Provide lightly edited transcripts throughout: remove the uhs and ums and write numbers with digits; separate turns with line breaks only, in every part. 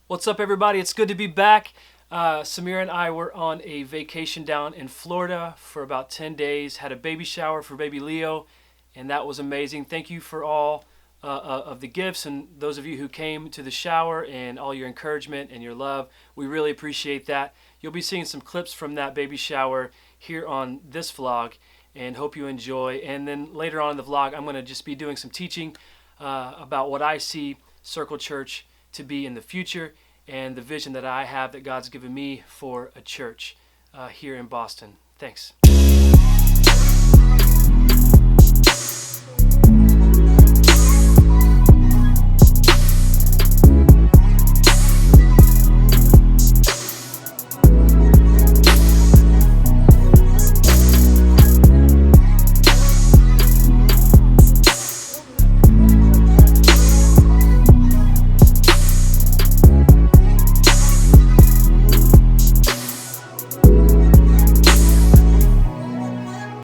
What's up, everybody? It's good to be back. Samira and I were on a vacation down in Florida for about 10 days, had a baby shower for baby Leo, and that was amazing. Thank you for all of the gifts and those of you who came to the shower and all your encouragement and your love. We really appreciate that. You'll be seeing some clips from that baby shower here on this vlog, and hope you enjoy. And then later on in the vlog, I'm going to just be doing some teaching about what I see Circle Church to be in the future and the vision that I have that God's given me for a church here in Boston. Thanks.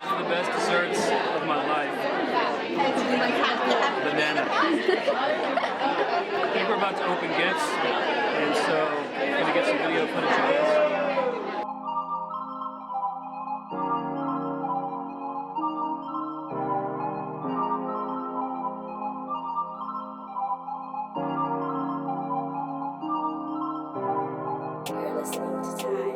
The best desserts of my life. Banana. I think we're about to open gifts, and so I'm going to get some video footage of this.
You're listening to Time.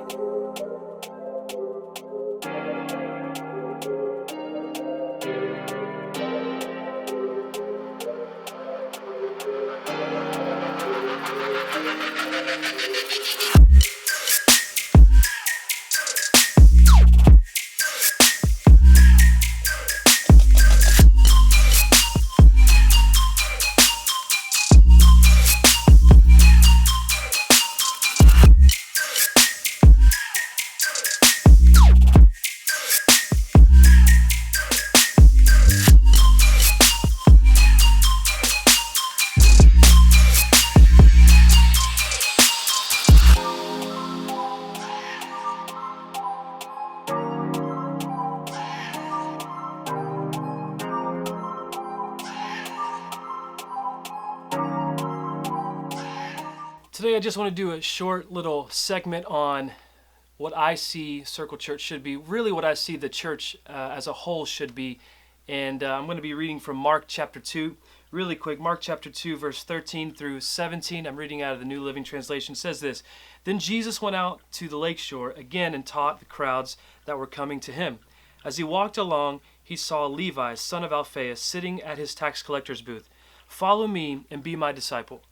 Today I just want to do a short little segment on what I see Circle Church should be, really what I see the church as a whole should be. And I'm going to be reading from Mark chapter 2, really quick. Mark chapter 2, verse 13 through 17. I'm reading out of the New Living Translation. It says this: Then Jesus went out to the lakeshore again and taught the crowds that were coming to him. As he walked along, he saw Levi, son of Alphaeus, sitting at his tax collector's booth. "Follow me and be my disciple,"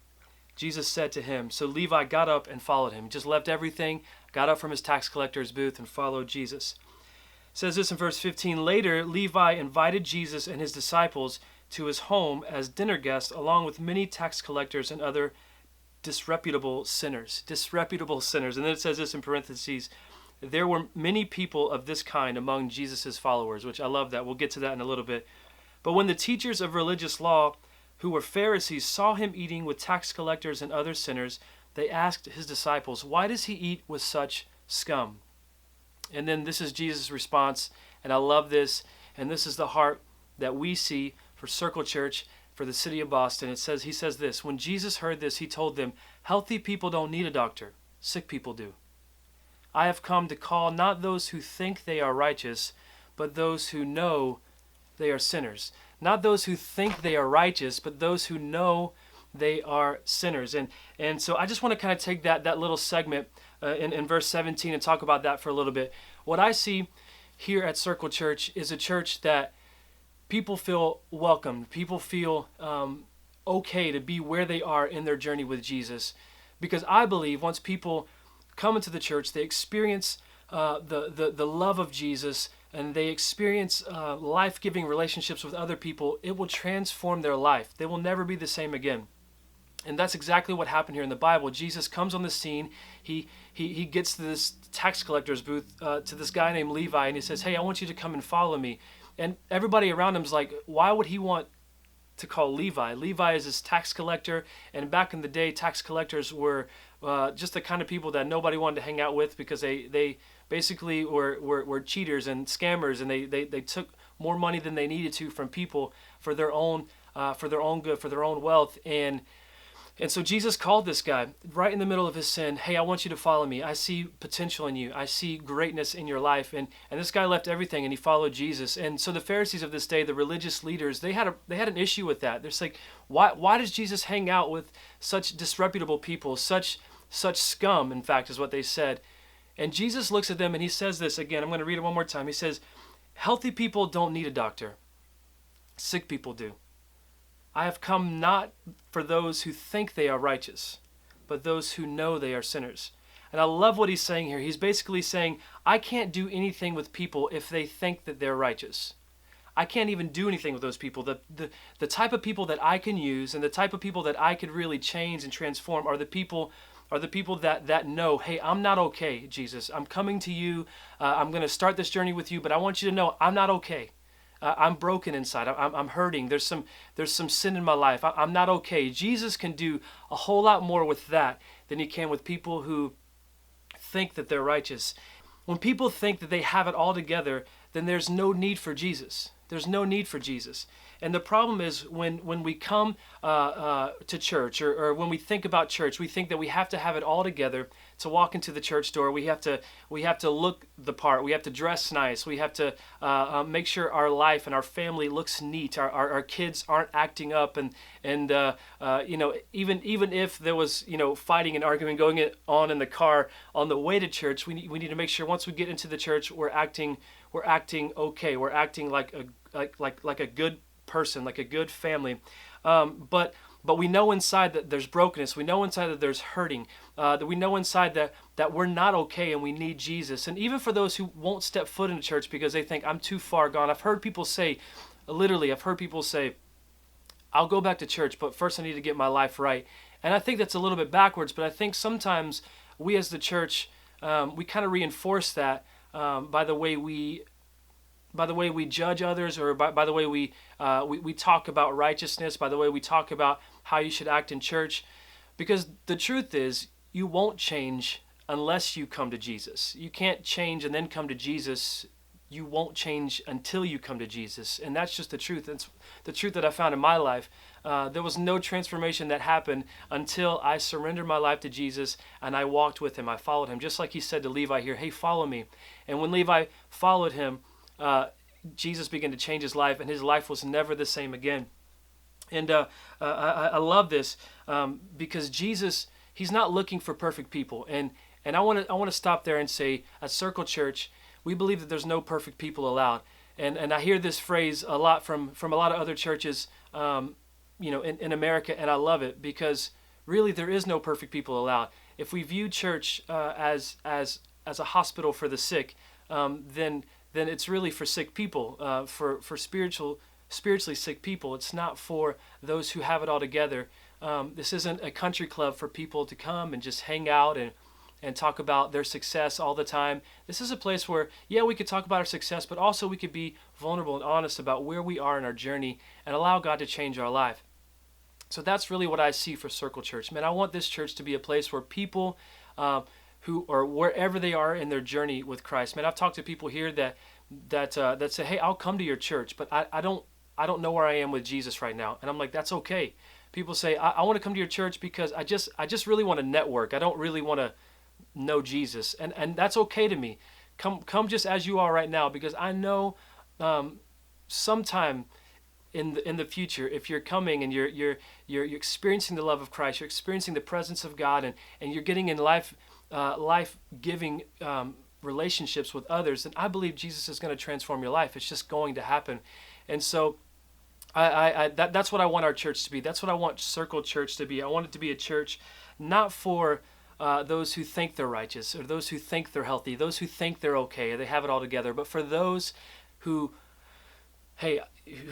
Jesus said to him. So Levi got up and followed him. He just left everything, got up from his tax collector's booth, and followed Jesus. It says this in verse 15. Later, Levi invited Jesus and his disciples to his home as dinner guests, along with many tax collectors and other disreputable sinners. Disreputable sinners. And then it says this in parentheses: there were many people of this kind among Jesus' followers, which I love that. We'll get to that in a little bit. But when the teachers of religious law, who were Pharisees, saw him eating with tax collectors and other sinners, they asked his disciples, "Why does he eat with such scum?" And then this is Jesus' response, and I love this, and this is the heart that we see for Circle Church, for the city of Boston. He says this: when Jesus heard this, he told them, "Healthy people don't need a doctor, sick people do. I have come to call not those who think they are righteous, but those who know they are sinners." Not those who think they are righteous, but those who know they are sinners. And so I just want to kind of take that little segment in verse 17 and talk about that for a little bit. What I see here at Circle Church is a church that people feel welcomed. People feel okay to be where they are in their journey with Jesus. Because I believe once people come into the church, they experience the love of Jesus, and they experience life-giving relationships with other people, it will transform their life. They will never be the same again. And that's exactly what happened here in the Bible. Jesus comes on the scene. He gets to this tax collector's booth, to this guy named Levi, and he says, "Hey, I want you to come and follow me." And everybody around him is like, why would he want to call Levi? Levi is his tax collector, and back in the day, tax collectors were just the kind of people that nobody wanted to hang out with, because they basically were cheaters and scammers, and they took more money than they needed to from people for their own good, for their own wealth. And And so Jesus called this guy right in the middle of his sin. Hey, I want you to follow me. I see potential in you. I see greatness in your life. And this guy left everything and he followed Jesus. And so the Pharisees of this day, the religious leaders, they had an issue with that. They're just like, why does Jesus hang out with such disreputable people, such scum, in fact, is what they said. And Jesus looks at them and he says this again. I'm going to read it one more time. He says, healthy people don't need a doctor. Sick people do. I have come not for those who think they are righteous, but those who know they are sinners. And I love what he's saying here. He's basically saying, I can't do anything with people if they think that they're righteous. I can't even do anything with those people. The type of people that I can use and the type of people that I could really change and transform are the people that know, hey, I'm not okay, Jesus. I'm coming to you. I'm going to start this journey with you, but I want you to know I'm not okay. I'm broken inside. I'm hurting. There's some sin in my life. I'm not okay. Jesus can do a whole lot more with that than he can with people who think that they're righteous. When people think that they have it all together, then there's no need for Jesus. There's no need for Jesus. And the problem is when we come to church or when we think about church, we think that we have to have it all together to walk into the church door. We have to look the part. We have to dress nice. We have to make sure our life and our family looks neat. Our kids aren't acting up and even if there was fighting and arguing going on in the car on the way to church, we need to make sure once we get into the church we're acting okay. We're acting like a good person, like a good family, but we know inside that there's brokenness. We know inside that there's hurting. That we know inside that we're not okay and we need Jesus. And even for those who won't step foot in the church because they think I'm too far gone, I've heard people say, I'll go back to church, but first I need to get my life right. And I think that's a little bit backwards. But I think sometimes we as the church, we kind of reinforce that by the way we judge others, or by the way we talk about righteousness, by the way we talk about how you should act in church. Because the truth is, you won't change unless you come to Jesus. You can't change and then come to Jesus. You won't change until you come to Jesus. And that's just the truth. It's the truth that I found in my life. There was no transformation that happened until I surrendered my life to Jesus and I walked with him. I followed him. Just like he said to Levi here, hey, follow me. And when Levi followed him, Jesus began to change his life, and his life was never the same again. And I love this because Jesus, he's not looking for perfect people. And I want to stop there and say, at Circle Church, we believe that there's no perfect people allowed. And I hear this phrase a lot from a lot of other churches, in America, and I love it because really there is no perfect people allowed. If we view church as a hospital for the sick, then it's really for sick people, for spiritually sick people. It's not for those who have it all together. This isn't a country club for people to come and just hang out and talk about their success all the time. This is a place where, yeah, we could talk about our success, but also we could be vulnerable and honest about where we are in our journey and allow God to change our life. So that's really what I see for Circle Church. Man, I want this church to be a place where people who, or wherever they are in their journey with Christ. Man, I've talked to people here that say, hey, I'll come to your church, but I don't know where I am with Jesus right now. And I'm like, that's okay. People say, I want to come to your church because I just really want to network. I don't really want to know Jesus. And that's okay to me. Come just as you are right now, because I know sometime in the future, if you're coming and you're experiencing the love of Christ, you're experiencing the presence of God, and you're getting in life-giving relationships with others, then I believe Jesus is going to transform your life. It's just going to happen. And so that's what I want our church to be. That's what I want Circle Church to be. I want it to be a church not for those who think they're righteous, or those who think they're healthy, those who think they're okay, or they have it all together, but for those who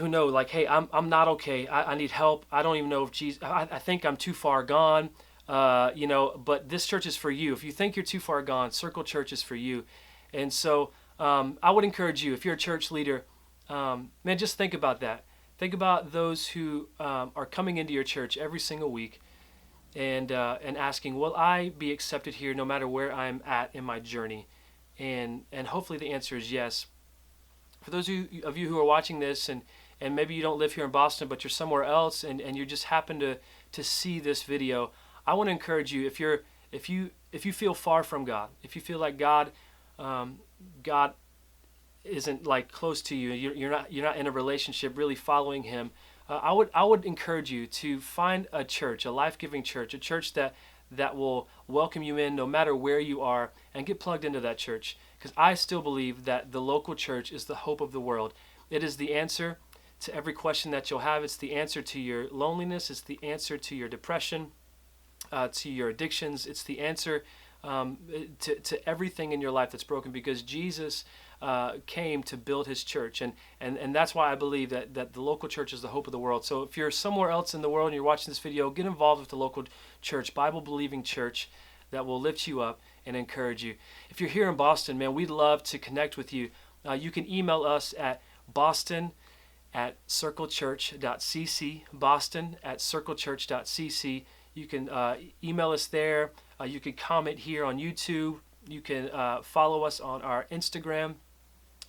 know, like, hey, I'm not okay. I need help. I don't even know if Jesus. I think I'm too far gone. But this church is for you. If you think you're too far gone, Circle Church is for you. And so I would encourage you, if you're a church leader, man, just think about that. Think about those who are coming into your church every single week and asking, will I be accepted here no matter where I'm at in my journey? And hopefully the answer is yes. For those of you who are watching this and maybe you don't live here in Boston, but you're somewhere else and you just happen to see this video, I want to encourage you, if you feel far from God, if you feel like God isn't like close to you, you're not in a relationship really following Him, I would encourage you to find a church, a life-giving church, a church that will welcome you in no matter where you are, and get plugged into that church. Because I still believe that the local church is the hope of the world. It is the answer to every question that you'll have. It's the answer to your loneliness. It's the answer to your depression, to your addictions. It's the answer to everything in your life that's broken, because Jesus came to build His church, and that's why I believe that the local church is the hope of the world. So if you're somewhere else in the world and you're watching this video, get involved with the local church, Bible-believing church that will lift you up and encourage you. If you're here in Boston, man, we'd love to connect with you. You can email us at boston@circlechurch.cc, boston@circlechurch.cc. You can email us there. You can comment here on YouTube. You can follow us on our Instagram,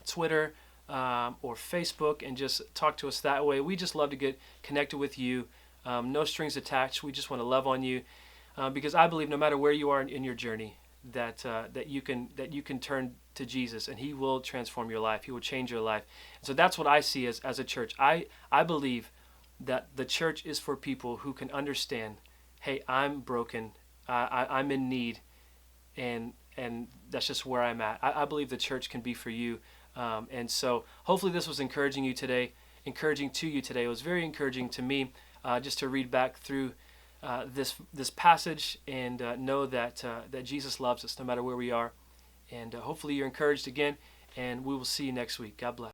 Twitter, or Facebook, and just talk to us that way. We just love to get connected with you. No strings attached. We just want to love on you, because I believe no matter where you are in your journey, that you can turn to Jesus, and He will transform your life. He will change your life. And so that's what I see as a church. I believe that the church is for people who can understand, hey, I'm broken, I'm in need, and that's just where I'm at. I believe the church can be for you. And so hopefully this was encouraging to you today. It was very encouraging to me, just to read back through this passage and know that Jesus loves us no matter where we are. And hopefully you're encouraged again, and we will see you next week. God bless.